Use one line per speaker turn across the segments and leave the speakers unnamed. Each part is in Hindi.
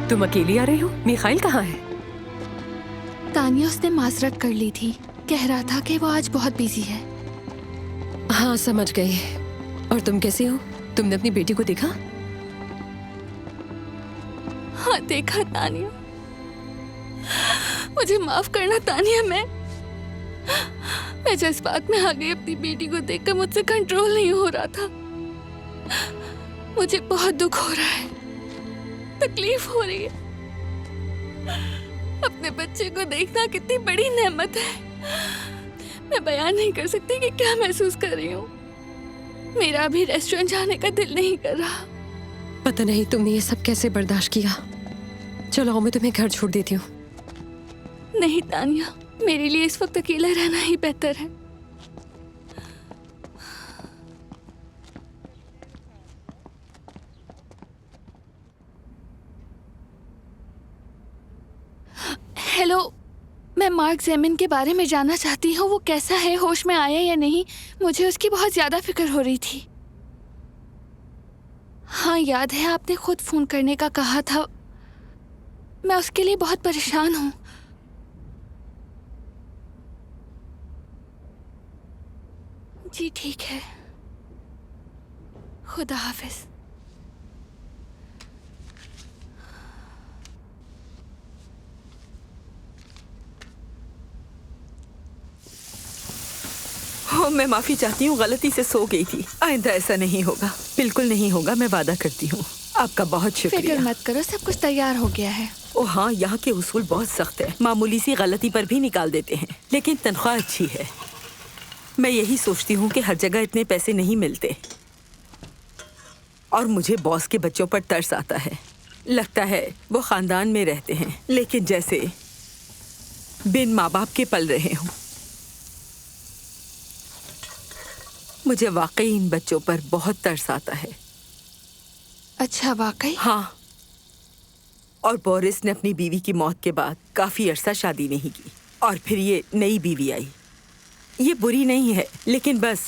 तुम अकेली आ रही हो? मिखाइल कहाँ है?
तानिया उसने माजरत कर ली थी, कह रहा था कि वो आज बहुत बिजी है।
हाँ समझ गई। और तुम कैसी हो? तुमने अपनी बेटी को देखा?
हाँ देखा तानिया। मुझे माफ करना तानिया, मैं जज्बात में आ गई। अपनी बेटी को देखकर मुझसे कंट्रोल नहीं हो रहा था। मुझे बहुत दुख हो रहा है, तकलीफ हो रही है। अपने बच्चे को देखना कितनी बड़ी नेमत है। मैं बयान नहीं कर सकती कि क्या महसूस कर रही हूँ। मेरा अभी रेस्टोरेंट जाने का दिल नहीं कर रहा।
पता नहीं तुमने ये सब कैसे बर्दाश्त किया। चलो आओ, मैं तुम्हें घर छोड़ देती हूँ।
नहीं तानिया, मेरे लिए इस वक्त अकेला रहना ही बेहतर है। हेलो, मैं मार्क जेमिन के बारे में जानना चाहती हूँ। वो कैसा है, होश में आया या नहीं? मुझे उसकी बहुत ज्यादा फिक्र हो रही थी। हाँ याद है, आपने खुद फोन करने का कहा था। मैं उसके लिए बहुत परेशान हूँ। जी ठीक है, खुदा हाफिज।
हो, मैं माफी चाहती हूँ, गलती से सो गई थी। आइंदा ऐसा नहीं होगा, बिल्कुल नहीं होगा, मैं वादा करती हूँ। आपका बहुत
फिक्र
शुक्रिया।
मत करो, सब कुछ तैयार हो गया है।
ओ हाँ, यहाँ के उसूल बहुत सख्त है। मामूली सी गलती पर भी निकाल देते हैं, लेकिन तनख्वाह अच्छी है। मैं यही सोचती हूँ कि हर जगह इतने पैसे नहीं मिलते। और मुझे बॉस के बच्चों पर तरस आता है। लगता है वो खानदान में रहते हैं, लेकिन जैसे बिन माँ बाप के पल रहे हों। मुझे वाकई इन बच्चों पर बहुत तरस आता है।
अच्छा, वाकई?
हाँ, और बोरिस ने अपनी बीवी की मौत के बाद काफी अरसा शादी नहीं की, और फिर ये नई बीवी आई। ये बुरी नहीं है, लेकिन बस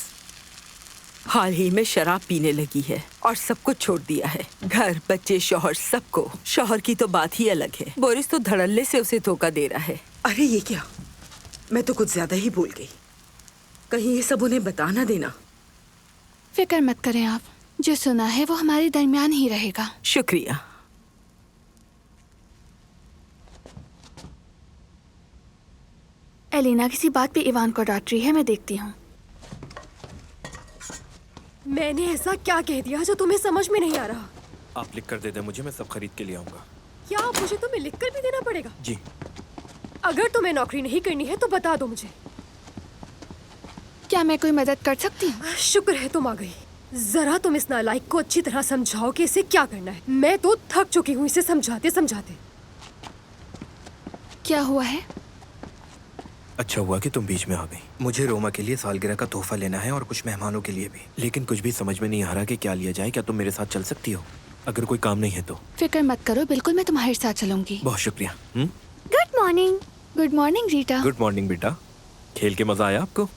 हाल ही में शराब पीने लगी है और सब कुछ छोड़ दिया है। घर, बच्चे, शौहर, सबको। शौहर की तो बात ही अलग है। बोरिस तो धड़ल्ले से उसे धोखा दे रहा है।
अरे ये क्या, मैं तो कुछ ज्यादा ही भूल गई। कहीं ये सब उन्हें बता ना देना।
फिक्र मत करें आप, जो सुना है वो हमारे दरमियान ही रहेगा।
शुक्रिया।
एलिना किसी बात पे इवान को डांट रही है, मैं देखती हूँ।
मैंने ऐसा क्या कह दिया जो तुम्हें समझ में नहीं आ रहा?
आप लिख कर दे दे मुझे, मैं सब खरीद के ले आऊंगा।
क्या मुझे तुम्हें लिख कर भी देना पड़ेगा?
जी।
अगर तुम्हें नौकरी नहीं करनी है तो बता दो मुझे।
क्या मैं कोई मदद कर सकती हूँ?
शुक्र है तुम आ गई। जरा तुम इस नालायक को अच्छी तरह समझाओ कि इसे क्या करना है। मैं तो थक चुकी हूँ इसे समझाते समझाते।
क्या हुआ है?
अच्छा हुआ कि तुम बीच में आ गई। मुझे रोमा के लिए सालगिरह का तोहफा लेना है और कुछ मेहमानों के लिए भी, लेकिन कुछ भी समझ में नहीं आ रहा कि क्या लिया जाए। क्या तुम मेरे साथ चल सकती हो, अगर कोई काम नहीं है तो?
फिक्र मत करो, बिल्कुल मैं तुम्हारे साथ चलूंगी।
बहुत शुक्रिया।
Good morning. Good morning Rita.
Good morning बेटा। खेल के मजा आया आपको?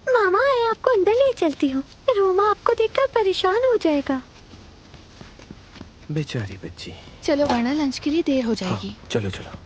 मामा, मैं आपको अंदर ले चलती हूँ। रोमा आपको देखकर परेशान हो जाएगा।
बेचारी बच्ची।
चलो वरना लंच के लिए देर हो जाएगी।
हाँ, चलो चलो।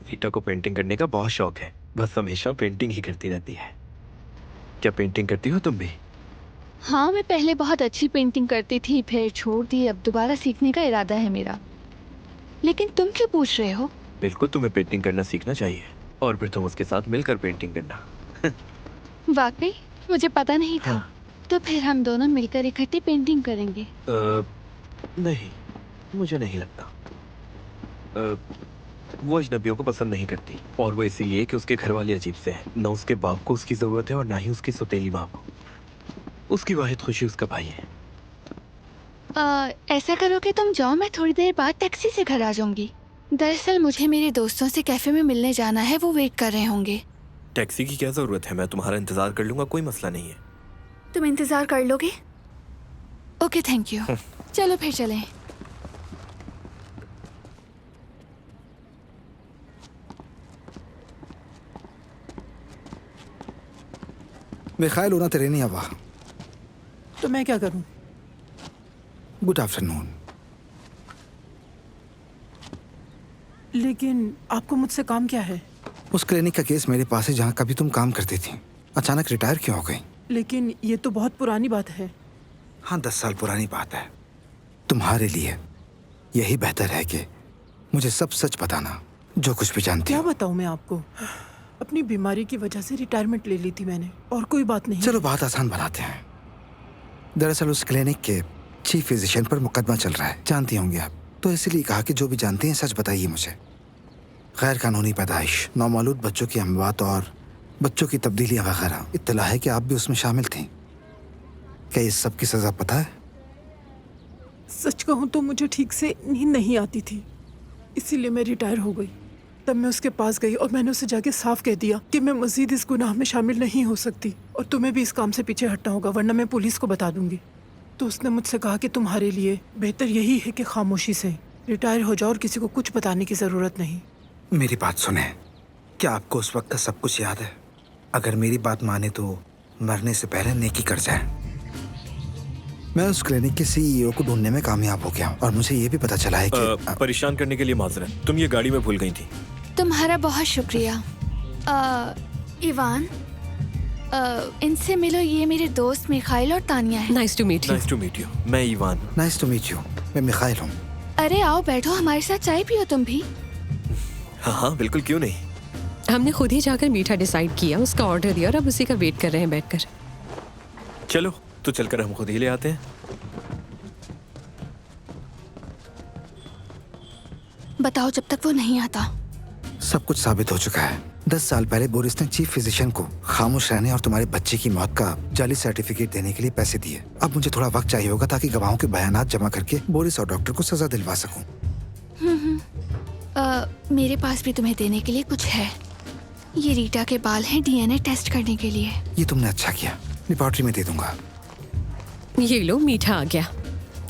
रीटा को पेंटिंग करने का बहुत शौक है, बस हमेशा पेंटिंग ही करती रहती है। क्या पेंटिंग करती हो तुम भी?
हाँ, मैं पहले बहुत अच्छी पेंटिंग करती थी, फिर छोड़ दी। अब दोबारा सीखने का इरादा है मेरा। लेकिन तुम क्यों पूछ रहे हो?
बिल्कुल, तुम्हें पेंटिंग करना सीखना चाहिए और फिर तुम उसके साथ मिलकर पेंटिंग करना।
वाकई? मुझे पता नहीं था।
हाँ।
तो फिर हम दोनों मिलकर इकट्ठे पेंटिंग करेंगे।
नहीं, मुझे नहीं लगता। वो अजनबियों को पसंद नहीं करती, और वो इसीलिए कि उसके घर वाले अजीब से हैं। न उसके बाप को उसकी जरूरत है और ना ही उसकी सौतेली माँ को।
उसकी वाहिद खुशी उसका भाई है।
ऐसा करो कि तुम जाओ, मैं थोड़ी देर बाद टैक्सी से घर आ जाऊंगी। दरअसल मुझे मेरे दोस्तों से कैफे में मिलने जाना है, वो वेट कर रहे होंगे।
टैक्सी की क्या जरूरत है, मैं तुम्हारा इंतजार कर लूंगा, कोई मसला नहीं है।
तुम इंतजार कर लोगे? Okay, thank you. चलो फिर चलें।
मिखाइल होना तेरे नहीं आवा।
तो मैं क्या करूं?
Good afternoon.
लेकिन आपको मुझसे काम क्या है?
उस क्लिनिक का केस मेरे पास है जहाँ कभी तुम काम करती थी। अचानक रिटायर क्यों हो गई?
लेकिन ये तो बहुत पुरानी बात है।
हाँ, 10 साल पुरानी बात है। तुम्हारे लिए यही बेहतर है कि मुझे सब सच बताना, जो कुछ भी जानती
क्या
हो।
बताऊं मैं आपको? अपनी बीमारी की वजह से रिटायरमेंट ले ली थी मैंने, और कोई बात नहीं।
चलो बात आसान बनाते हैं। दरअसल उस क्लिनिक के चीफ फिजिशियन पर मुकदमा चल रहा है, जानती होंगी आप। तो इसलिए कहा कि जो भी जानती हैं सच बताइए मुझे। गैर कानूनी पैदाइश, नौमौलूद बच्चों की अमवात और बच्चों की तब्दीलियां वगैरह। इत्तला है कि आप भी उसमें शामिल थीं। क्या इस सब की सजा पता है?
सच कहूं तो मुझे ठीक से नींद नहीं आती थी, इसीलिए मैं रिटायर हो गई। तब मैं उसके पास गई और मैंने उसे जाके साफ कह दिया कि मैं मजीद इस गुनाह में शामिल नहीं हो सकती और तुम्हें भी इस काम से पीछे हटना होगा, वरना मैं पुलिस को बता दूंगी। तो उसने मुझसे कहा कि तुम्हारे लिए बेहतर यही है कि खामोशी से रिटायर हो जाओ और किसी को कुछ बताने की ज़रूरत नहीं।
मेरी बात सुने, क्या आपको उस वक्त का सब कुछ याद है? अगर मेरी बात माने तो मरने से पहले नेकी कर जाए। मैं उस क्लिनिक के सीईओ को ढूंढने में कामयाब हो गया और मुझे ये भी पता चला है कि
परेशान करने के लिए माजरत, तुम ये गाड़ी में भूल गई थी।
तुम्हारा बहुत शुक्रिया। इवान, इनसे मिलो, ये मेरे दोस्त मिखाइल और तानिया है।
Nice to meet you.
Nice to meet you. मैं Ivan.
Nice to meet you. मैं मिखाइल हूँ।
अरे आओ बैठो, हमारे साथ चाय पियो तुम भी।
हाँ हाँ बिल्कुल, क्यों नहीं।
हमने खुद ही जाकर मीठा डिसाइड किया, उसका ऑर्डर दिया और अब उसी का वेट कर रहे हैं बैठकर।
चलो तो चलकर हम खुद ही ले आते हैं।
बताओ जब तक वो नहीं आता।
सब कुछ साबित हो चुका है। 10 साल पहले बोरिस ने चीफ फिजिशियन को खामोश रहने और तुम्हारे बच्चे की मौत का जाली सर्टिफिकेट देने के लिए पैसे दिए। अब मुझे थोड़ा वक्त चाहिए होगा ताकि गवाहों के बयानात जमा करके बोरिस और डॉक्टर को सजा दिलवा सकूं।
मेरे पास भी तुम्हें देने के लिए कुछ है। ये रीटा के बाल हैं, डीएनए टेस्ट करने के लिए।
ये तुमने अच्छा किया, लेबोरेटरी में दे दूंगा।
ये लो, मीठा आ गया।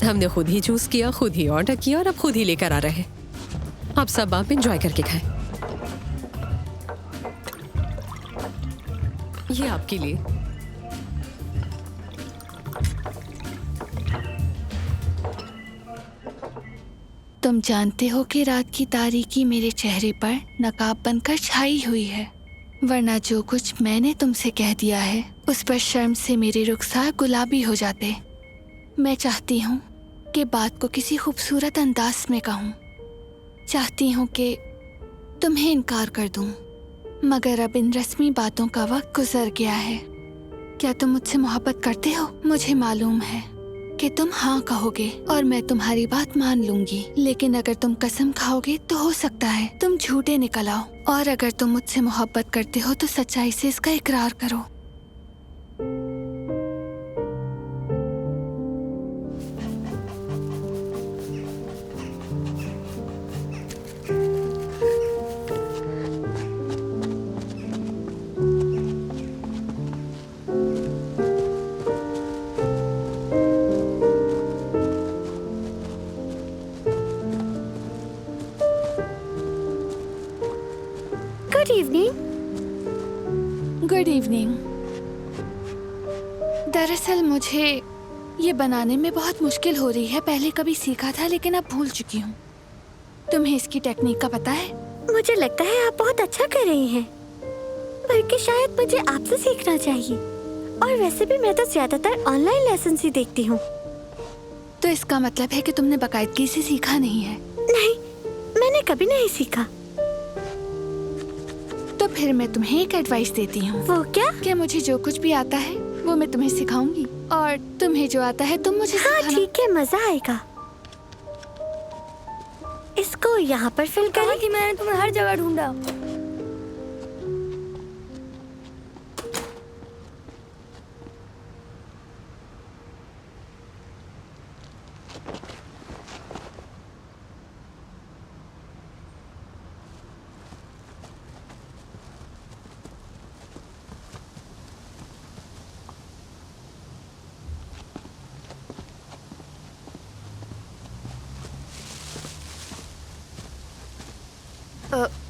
हमने खुद ही चूज किया, खुद ही ऑर्डर किया और अब खुद ही लेकर आ रहे हैं। आप सब आप एंजॉय करके खाएं। ये आपके लिए।
तुम जानते हो कि रात की तारीकी मेरे चेहरे पर नकाब बनकर छाई हुई है, वरना जो कुछ मैंने तुमसे कह दिया है उस पर शर्म से मेरे रुखसार गुलाबी हो जाते। मैं चाहती हूँ कि बात को किसी खूबसूरत अंदाज में कहूँ। चाहती हूँ कि तुम्हें इनकार कर दूँ, मगर अब इन रस्मी बातों का वक्त गुजर गया है। क्या तुम मुझसे मोहब्बत करते हो? मुझे मालूम है कि तुम हाँ कहोगे और मैं तुम्हारी बात मान लूंगी, लेकिन अगर तुम कसम खाओगे तो हो सकता है तुम झूठे निकल आओ। और अगर तुम मुझसे मोहब्बत करते हो तो सच्चाई से इसका इकरार करो।
Good evening.
Good evening. दरअसल मुझे ये बनाने में बहुत मुश्किल हो रही है। पहले कभी सीखा था लेकिन अब भूल चुकी हूँ। तुम्हें इसकी टेक्निक का पता है?
मुझे लगता है आप बहुत अच्छा कर रही हैं, बल्कि शायद मुझे आपसे सीखना चाहिए। और वैसे भी मैं तो ज्यादातर ऑनलाइन लेसन ही देखती हूँ।
तो इसका मतलब है कि तुमने बाकायदगी से सीखा नहीं है?
नहीं, मैंने कभी नहीं सीखा।
तो फिर मैं तुम्हें एक एडवाइस देती हूँ।
वो क्या?
कि मुझे जो कुछ भी आता है वो मैं तुम्हें सिखाऊंगी और तुम्हें जो आता है तुम मुझे
हाँ
सिखाना।
ठीक है, मजा आएगा। इसको यहाँ पर फिल करें। कि मैंने तुम्हें हर जगह ढूंढा।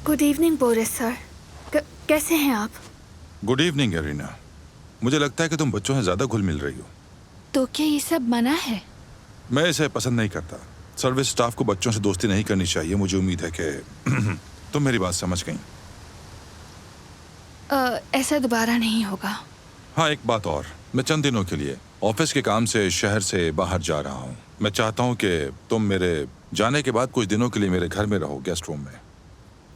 Good evening Boris sir. कैसे हैं आप?
Good evening arena. मुझे लगता है कि तुम बच्चों से ज्यादा घुल मिल रही हो।
तो क्या ये सब मना है?
मैं इसे पसंद नहीं करता। सर्विस स्टाफ को बच्चों से दोस्ती नहीं करनी चाहिए। मुझे उम्मीद है कि तुम मेरी बात समझ गई।
ऐसा दोबारा नहीं होगा।
हाँ, एक बात और। मैं चंद दिनों के लिए ऑफिस के काम से शहर से बाहर जा रहा हूँ। मैं चाहता हूँ कि तुम मेरे जाने के बाद कुछ दिनों के लिए मेरे घर में रहो, गेस्ट रूम में।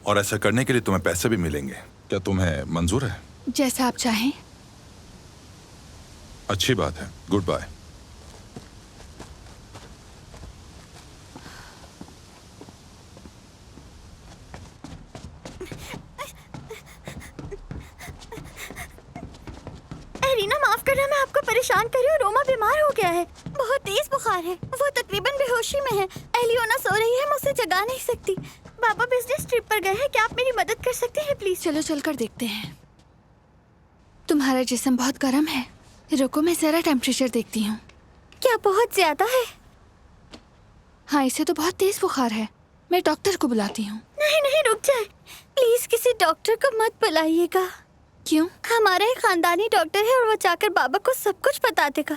और ऐसा करने के लिए तुम्हें पैसे भी मिलेंगे। क्या तुम्हें मंजूर है?
जैसा आप चाहें।
अच्छी बात है। Good bye.
एरिना, माफ करना, मैं आपको परेशान कर रही हूँ। रोमा बीमार हो गया है, बहुत तेज बुखार है, वो तकरीबन बेहोशी में है। एलियोना सो रही है, मैं उसे जगा नहीं सकती। पापा बिजनेस ट्रिप पर गए हैं, क्या आप मेरी मदद कर सकते हैं प्लीज?
चलो चलकर देखते हैं। तुम्हारा जिस्म बहुत गर्म है। रुको, मैं जरा टेम्परेचर देखती हूँ।
क्या बहुत ज्यादा है?
हाँ, इसे तो बहुत तेज बुखार है। मैं डॉक्टर को बुलाती हूँ।
नहीं नहीं, रुक जाए प्लीज, किसी डॉक्टर को मत बुलाइएगा।
क्यों?
हमारा एक खानदानी डॉक्टर है और वो जाकर बाबा को सब कुछ बता देगा।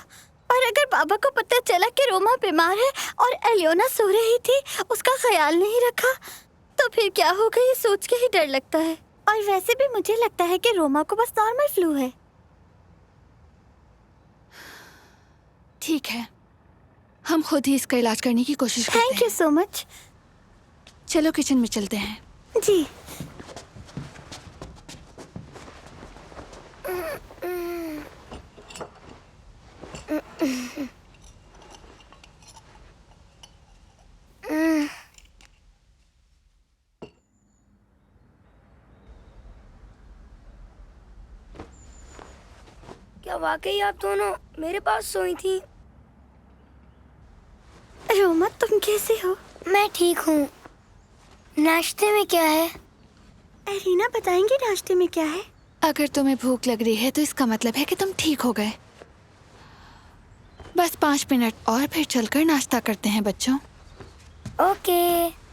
और अगर बाबा को पता चला कि रोमा बीमार है और एलियोना सो रही थी, उसका ख्याल नहीं रखा, तो फिर क्या होगा ये सोच के ही डर लगता है। और वैसे भी मुझे लगता है कि रोमा को बस नॉर्मल फ्लू है।
ठीक है, हम खुद ही इसका इलाज करने की कोशिश करते हैं।
Thank you so much.
चलो किचन में चलते हैं।
जी।
क्या वाकई आप दोनों मेरे पास सोई थी?
रोमा, तुम कैसे हो?
मैं ठीक हूँ। नाश्ते में क्या है?
एरिना बताएंगे नाश्ते में क्या है?
अगर तुम्हें भूख लग रही है तो इसका मतलब है कि तुम ठीक हो गए। बस 5 मिनट और फिर चलकर नाश्ता करते हैं बच्चों।
ओके।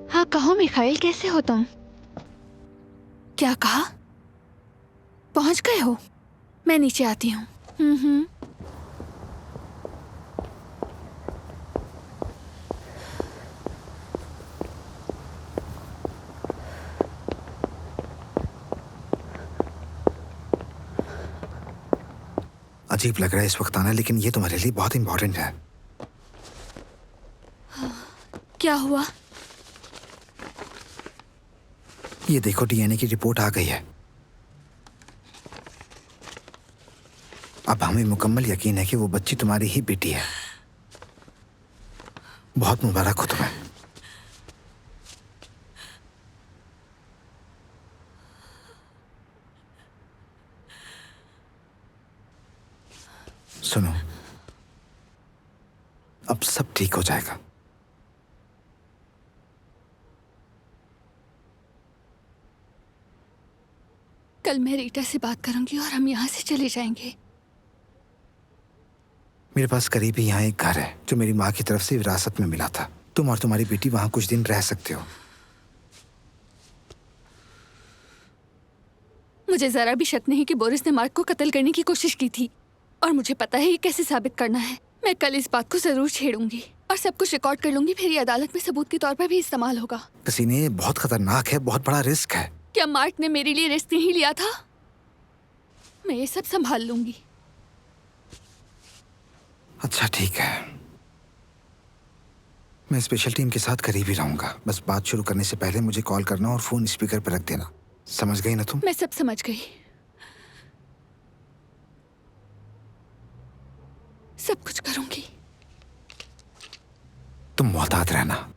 हाँ कहो मिखाइल, कैसे हो तुम? क्या कहा? पहुंच गए हो? मैं नीचे आती हूँ।
अजीब लग रहा है इस वक्त आना, लेकिन ये तुम्हारे लिए बहुत इंपॉर्टेंट है।
क्या हुआ?
ये देखो, डीएनए की रिपोर्ट आ गई है। अब हमें मुकम्मल यकीन है कि वो बच्ची तुम्हारी ही बेटी है। बहुत मुबारक हो तुम्हें। सुनो, अब सब ठीक हो जाएगा।
कल मैं रीटा से बात करूंगी और हम यहाँ से चले जाएंगे।
मेरे पास करीब ही यहाँ एक घर है जो मेरी माँ की तरफ से विरासत में मिला था। तुम और तुम्हारी बेटी वहां कुछ दिन रह सकते हो।
मुझे जरा भी शक नहीं कि बोरिस ने मार्क को कत्ल करने की कोशिश की थी, और मुझे पता है ये कैसे साबित करना है। मैं कल इस बात को जरूर छेड़ूंगी और सब कुछ रिकॉर्ड कर लूंगी, फिर ये अदालत में सबूत के तौर पर भी इस्तेमाल होगा।
कसीने, ये बहुत खतरनाक है, बहुत बड़ा रिस्क है।
क्या मार्क ने मेरे लिए रिस्क नहीं लिया था? मैं ये सब संभाल लूंगी।
अच्छा ठीक है, मैं स्पेशल टीम के साथ करीब ही रहूंगा। बस बात शुरू करने से पहले मुझे कॉल करना और फोन स्पीकर पर रख देना। समझ गई ना तुम?
मैं सब समझ गई, सब कुछ करूंगी।
तुम मोहतात रहना।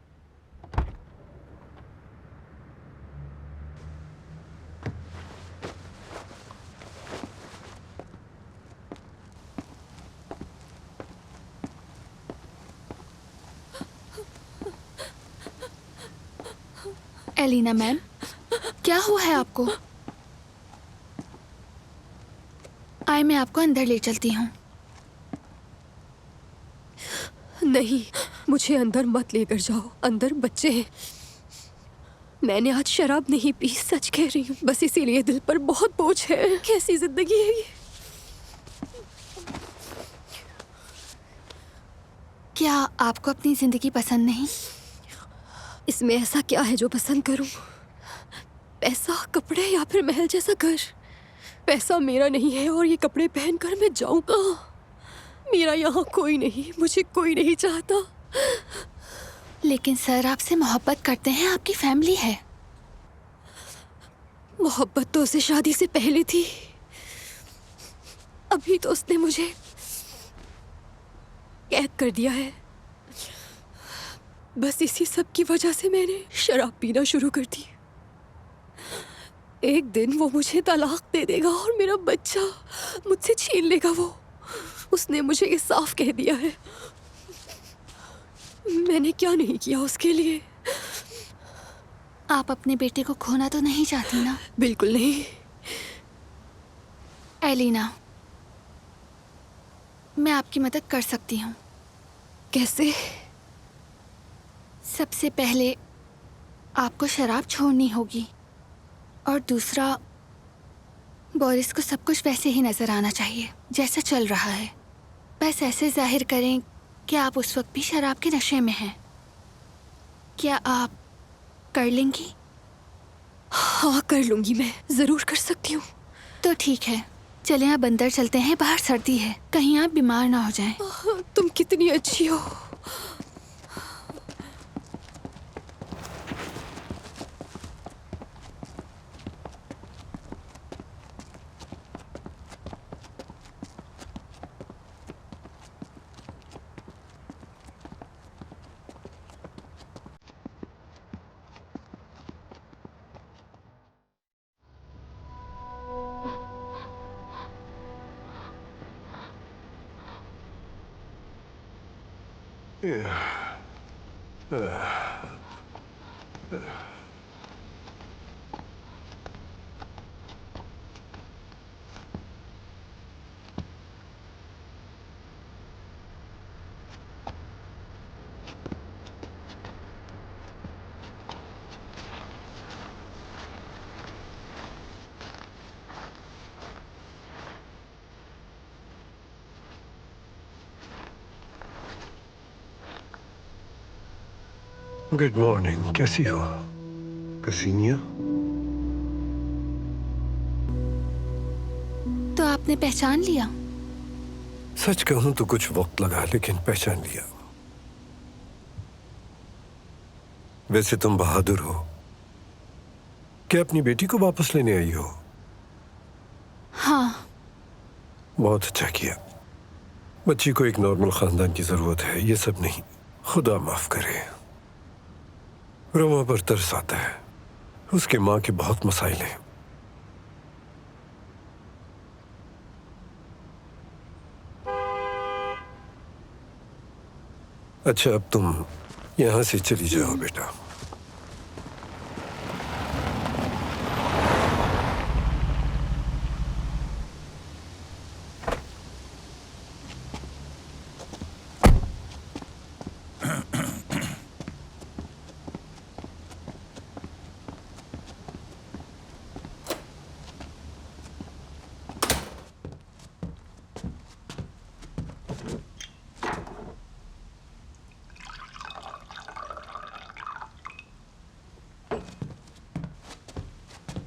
एलिना मैम, क्या हुआ है आपको? आए, मैं आपको अंदर ले चलती हूँ।
नहीं, मुझे अंदर मत लेकर जाओ। अंदर बच्चे हैं। मैंने आज शराब नहीं पी, सच कह रही हूँ। बस इसीलिए दिल पर बहुत बोझ है। कैसी जिंदगी है ये?
क्या आपको अपनी जिंदगी पसंद नहीं?
इसमें ऐसा क्या है जो पसंद करूं? पैसा, कपड़े या फिर महल जैसा घर? पैसा मेरा नहीं है और ये कपड़े पहनकर मैं जाऊं कहाँ? मेरा यहाँ कोई नहीं, मुझे कोई नहीं चाहता।
लेकिन सर आपसे मोहब्बत करते हैं, आपकी फैमिली है।
मोहब्बत तो उसे शादी से पहले थी। अभी तो उसने मुझे कैद कर दिया है। बस इसी सब की वजह से मैंने शराब पीना शुरू कर दी। एक दिन वो मुझे तलाक दे देगा और मेरा बच्चा मुझसे छीन लेगा। वो उसने मुझे ये साफ कह दिया है। मैंने क्या नहीं किया उसके लिए।
आप अपने बेटे को खोना तो नहीं चाहती ना?
बिल्कुल नहीं।
एलिना, मैं आपकी मदद कर सकती हूँ।
कैसे?
सबसे पहले आपको शराब छोड़नी होगी, और दूसरा, बोरिस को सब कुछ वैसे ही नजर आना चाहिए जैसा चल रहा है। बस ऐसे जाहिर करें कि आप उस वक्त भी शराब के नशे में हैं। क्या आप कर लेंगी?
हाँ, कर लूंगी। मैं जरूर कर सकती हूँ।
तो ठीक है, चलें अब अंदर चलते हैं। बाहर सर्दी है, कहीं आप बीमार ना हो जाएं।
तुम कितनी अच्छी हो।
गुड मॉर्निंग, कैसी हो कसीनिया?
तो आपने पहचान लिया?
सच कहूं तो कुछ वक्त लगा, लेकिन पहचान लिया। वैसे तुम बहादुर हो, क्या अपनी बेटी को वापस लेने आई हो?
हाँ।
बहुत अच्छा किया। बच्ची को एक नॉर्मल खानदान की जरूरत है, ये सब नहीं। खुदा माफ करे। रोमा पर तरस आता है। उसके माँ के बहुत मसाइल हैं। अच्छा, अब तुम यहाँ से चली जाओ बेटा।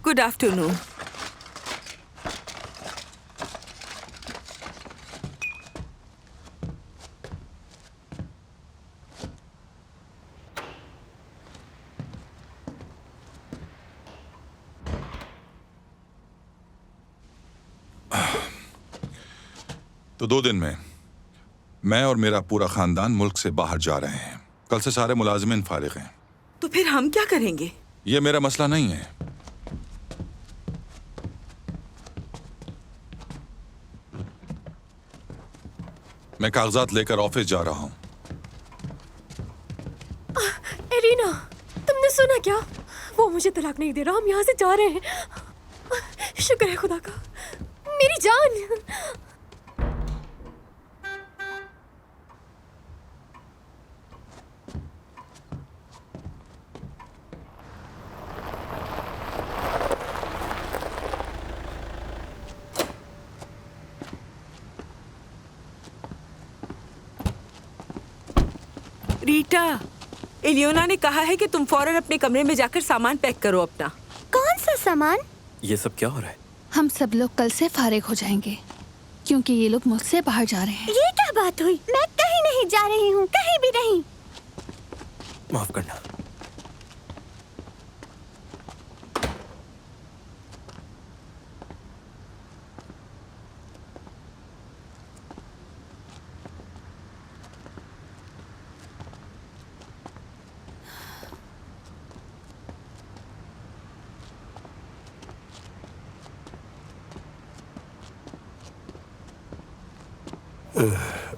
Good afternoon.
तो 2 दिन में मैं और मेरा पूरा खानदान मुल्क से बाहर जा रहे हैं। कल से सारे मुलाजिमिन फारिग हैं।
तो फिर हम क्या करेंगे?
ये मेरा मसला नहीं है। मैं कागजात लेकर ऑफिस जा रहा हूं।
एलिना, तुमने सुना क्या? वो मुझे तलाक नहीं दे रहा। हम यहाँ से जा रहे हैं। शुक्र है खुदा का। मेरी जान।
रीटा, एलियोना ने कहा है कि तुम फौरन अपने कमरे में जाकर सामान पैक करो अपना।
कौन सा सामान?
ये सब क्या हो रहा है?
हम सब लोग कल से फारिग हो जाएंगे क्योंकि ये लोग मुझसे बाहर जा रहे हैं।
ये क्या बात हुई? मैं कहीं नहीं जा रही हूँ, कहीं भी नहीं।
माफ करना।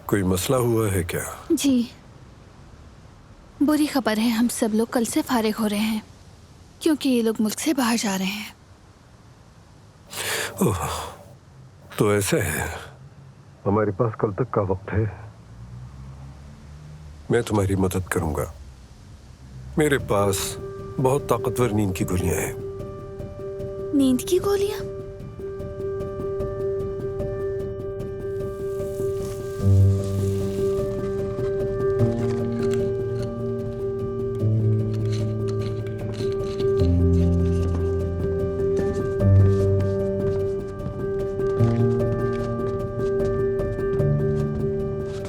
कोई मसला हुआ है क्या?
जी, बुरी खबर है। हम सब लोग कल से फारिग हो रहे हैं क्योंकि ये लोग मुल्क से बाहर जा रहे हैं।
ओह, तो ऐसा है। हमारे पास कल तक का वक्त है। मैं तुम्हारी मदद करूंगा। मेरे पास बहुत ताकतवर नींद की गोलियां हैं।
नींद की गोलियां?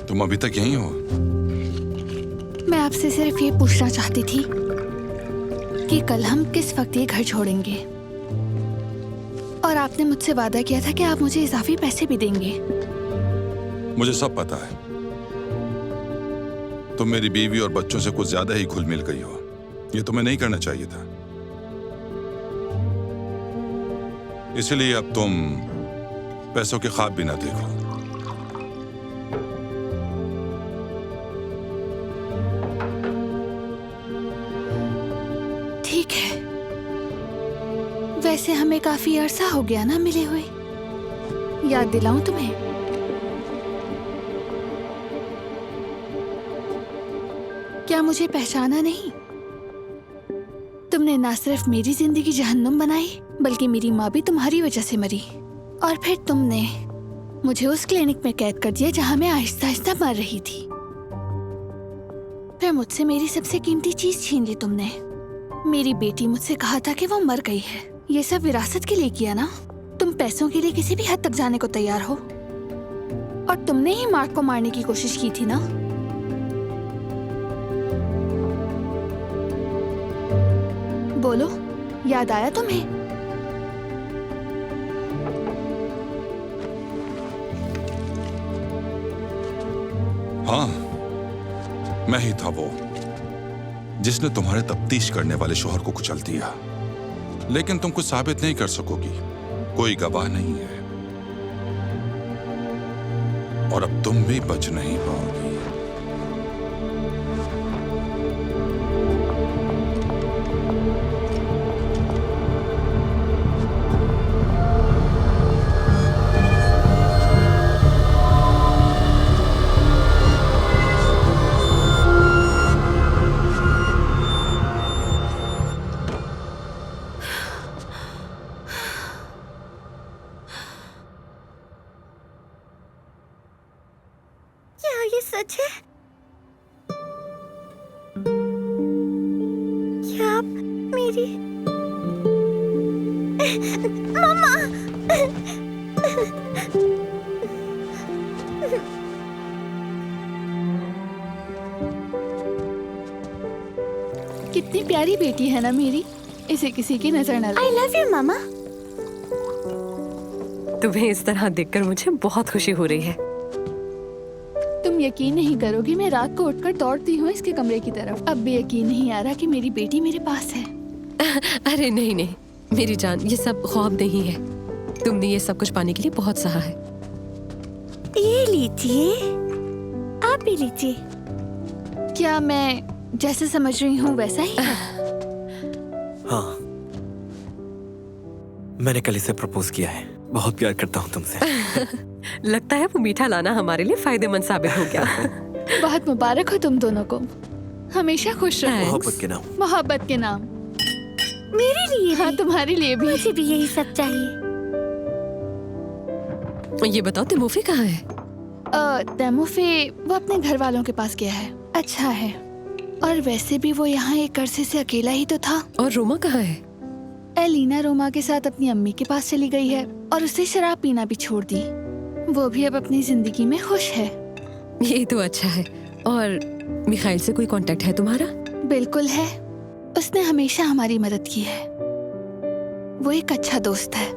तुम अभी तक यहीं हो?
मैं आपसे सिर्फ ये पूछना चाहती थी कि कल हम किस वक्त ये घर छोड़ेंगे। और आपने मुझसे वादा किया था कि आप मुझे इजाफी पैसे भी देंगे।
मुझे सब पता है। तुम मेरी बीवी और बच्चों से कुछ ज्यादा ही घुल मिल गई हो। ये तुम्हें नहीं करना चाहिए था। इसलिए अब तुम पैसों के ख्वाब भी ना देखो।
ठीक है। वैसे हमें काफी अरसा हो गया ना मिले हुए। याद दिलाऊं तुम्हें? क्या मुझे पहचाना नहीं? तुमने ना सिर्फ मेरी जिंदगी जहन्नुम बनाई बल्कि मेरी माँ भी तुम्हारी वजह से मरी। और फिर तुमने मुझे उस क्लिनिक में कैद कर दिया जहाँ मैं आहिस्ता आहिस्ता मर रही थी। फिर मुझसे मेरी सबसे कीमती चीज छीन ली तुमने। मेरी बेटी मुझसे कहा था कि वो मर गई है। ये सब विरासत के लिए किया ना? तुम पैसों के लिए किसी भी हद तक जाने को तैयार हो। और तुमने ही मार्क को मारने की कोशिश की थी ना? बोलो, याद आया तुम्हें?
हाँ, मैं ही था वो जिसने तुम्हारे तफ्तीश करने वाले शोहर को कुचल दिया। लेकिन तुम कुछ साबित नहीं कर सकोगी, कोई गवाह नहीं है, और अब तुम भी बच नहीं पाओगी।
ये सच है? क्या आप मेरी मम्मा?
कितनी प्यारी बेटी है ना मेरी, इसे किसी की नजर न लगे।
I love you मामा।
तुम्हें इस तरह देखकर मुझे बहुत खुशी हो रही है।
तुम यकीन नहीं करोगी, मैं रात को उठकर दौड़ती हूँ इसके कमरे की तरफ। अब भी यकीन नहीं आ रहा कि मेरी बेटी मेरे पास है।
अरे नहीं नहीं मेरी जान, ये सब ख्वाब नहीं है। तुमने ये सब कुछ पाने के लिए बहुत सहा है।
ये लीजिए, आप भी लीजिए।
क्या मैं जैसे समझ रही हूँ वैसा ही है?
हाँ, मैंने कल इसे प्रपोज किया है। बहुत प्यार करता हूँ तुमसे।
लगता है वो मीठा लाना हमारे लिए फायदेमंद साबित हो गया।
बहुत मुबारक हो तुम दोनों को, हमेशा खुश रहो।
मोहब्बत के नाम।
मोहब्बत के नाम।
मेरे लिए
हाँ, तुम्हारे लिए भी।
मुझे भी यही सब चाहिए।
ये बताओ तिमोफे कहाँ है?
तिमोफे वो अपने घर वालों के पास गया है। अच्छा है, और वैसे भी वो यहाँ एक अरसे से अकेला ही तो था।
और रोमा कहाँ है?
एलिना रोमा के साथ अपनी अम्मी के पास चली गई है और उसे शराब पीना भी छोड़ दी। वो भी अब अपनी जिंदगी में खुश है।
ये तो अच्छा है। और मिखाइल से कोई कांटेक्ट है तुम्हारा?
बिल्कुल है, उसने हमेशा हमारी मदद की है। वो एक अच्छा दोस्त है।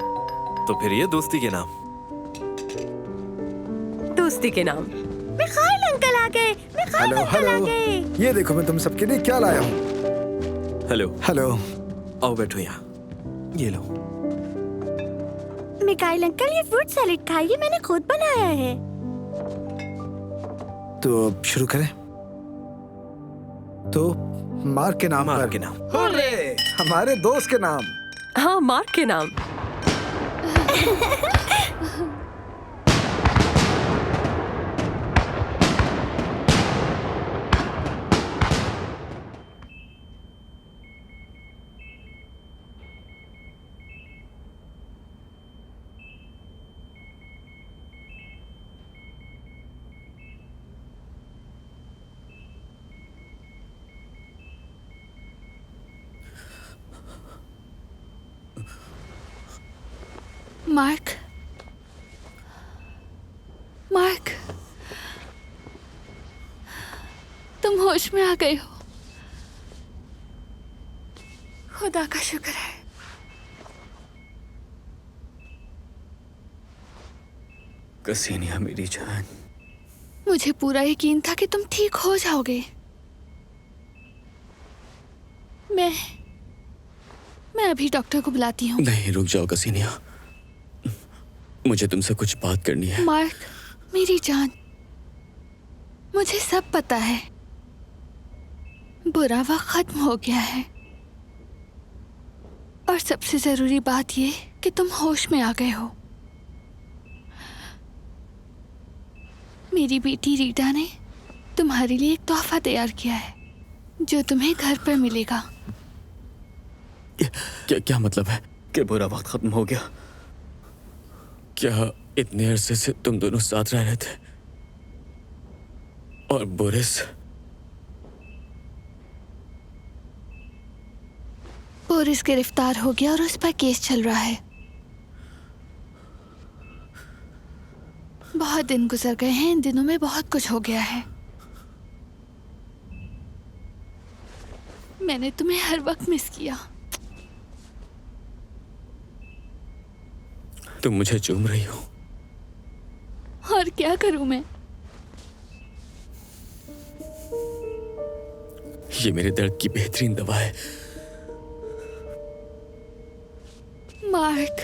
तो फिर ये दोस्ती के नाम?
दोस्ती के नाम।
मिखाइल अंकल आ गए। मिखाइल अंकल आ गए।
ये देखो मैं तुम सबके लिए क्या लाया हूँ।
हेलो।
हेलो।
आओ बैठो यहाँ। ये लो।
मिखाइल अंकल, ये फ्रूट सैलेड खाइए, मैंने खुद बनाया है।
तो अब शुरू करें? तो मार्क के नाम।
मार्क के नाम।
होरे! हमारे दोस्त के नाम।
हाँ, मार्क के नाम।
मार्क, मार्क, तुम होश में आ गए हो। खुदा का शुक्र है।
कसीनिया मेरी जान।
मुझे पूरा यकीन था कि तुम ठीक हो जाओगे। मैं अभी डॉक्टर को बुलाती हूँ।
नहीं, रुक जाओ कसीनिया, मुझे तुमसे कुछ बात करनी है।
मार्क, मेरी जान, मुझे सब पता है। बुरा वक्त खत्म हो गया है, और सबसे जरूरी बात ये कि तुम होश में आ गए हो। मेरी बेटी रीटा ने तुम्हारे लिए एक तोहफा तैयार किया है जो तुम्हें घर पर मिलेगा।
क्या मतलब है कि बुरा वक्त खत्म हो गया? क्या इतने अरसे से तुम दोनों साथ रह रहे थे और
बोरिस गिरफ्तार हो गया और उस पर केस चल रहा है। बहुत दिन गुजर गए हैं, इन दिनों में बहुत कुछ हो गया है। मैंने तुम्हें हर वक्त मिस किया।
तुम मुझे चूम रही हो।
और क्या करूं मैं?
ये मेरे दर्द की बेहतरीन दवा है।
मार्क,